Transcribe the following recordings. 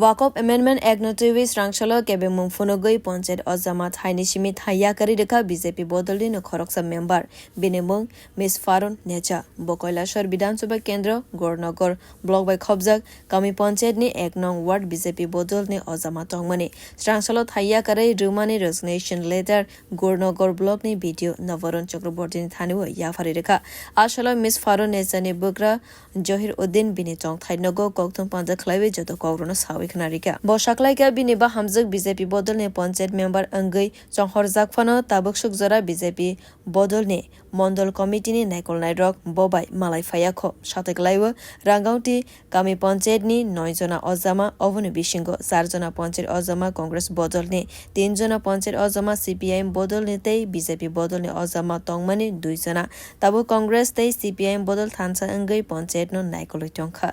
Waqf Amendment Act no.ward swrang salo kebeng mwng phunugwi panchayat ojama thaini simi yakarwi rwkha BJP bodol no khoroksa member bini mwng Miss Farun necha bo kailashahar bidhansabha kendra gornogor block by khobjak kami panchayat ni 1 no.ward BJP bodol ni ojama tongmani swrang salo yakarwi rumani resignation letter gornogor block ni video navarun chakraborty ni thaniwo yafari rwkha asalo Miss Farun necha ni bukra johir uddin bini tong thainogo kokthum panjat khlaiwi joto kogrona Kanarika. Bosaklaika biniba hamzak BJP bodol ne panchayat member angui chonghorjak phano tabuk sukjora BJP bodol ne mondol committee ni naikol nairok bobai malai phayakho sateklaiwo rangaoti kami panchayat ni 9 jona ojama oboni bisingo 4 jona panchayat ojama congress bodol ne 3 jona panchayat ojama CPIM bodol ne tei BJP bodol ne ojama tongmani 2 jona tabu congress tei CPIM bodol thansa angui panchayat no naikol tongkha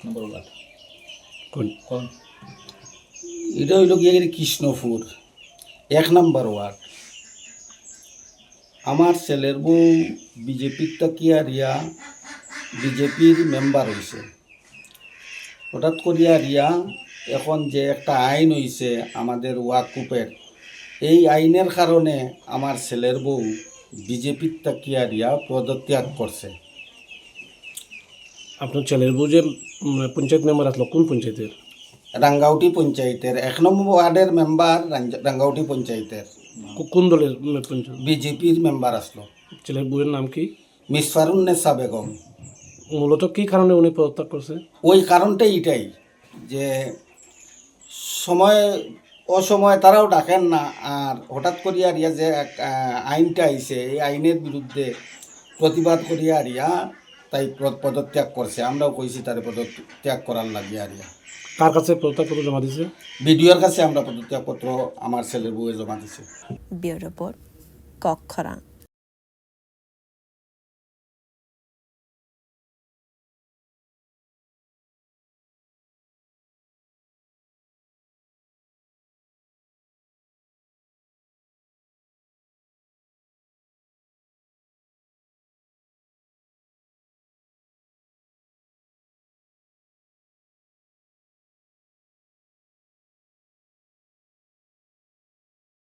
Number 1. Kon. Ida hilo gিয়ে Krishnapur 1 number word আমার ছেলের বউ বিজেপির তাকিয়া রিয়া বিজেপির member হইছে হঠাৎ করিয়া রিয়া এখন যে একটা আইন হইছে আমাদের ওয়াকফের এই আইনের কারণে আমার ছেলের বউ বিজেপির তাকিয়া রিয়া পদত্যাগ করছে আপনার ছেলের বউ যে পঞ্চায়েত মেম্বার আসলো কোন পঞ্চায়েতের রাঙ্গাউটি পঞ্চায়েতের 1 নম্বর ওয়ার্ডের মেম্বার রাঙ্গাউটি পঞ্চায়েতের কোন দলের পঞ্চায়েত বিজেপির মেম্বার আসলো ছেলের বউয়ের নাম কি মিস ফারুন্নেসা বেগম মূলত কি কারণে উনি পদত্যাগ করছে ওই কারণটাই এটাই যে সময় অসময় তারাও ডাকেন না আর হঠাৎ করিয়া রিয়া যে আইনটা আইছে এই আইনের বিরুদ্ধে প্রতিবাদ করিয়া রিয়া তাই পদত্যাগ করছে আমরাও কইছি তার পদত্যাগ করার লাগিয়া রিয়া কার কাছে পদত্যাগপত্র জমা দিয়েছে বিডিওর কাছে আমরা পদত্যাগপত্র আমার ছেলের বউয়ে জমা দিছে ব্যুরো রিপোর্ট খরক।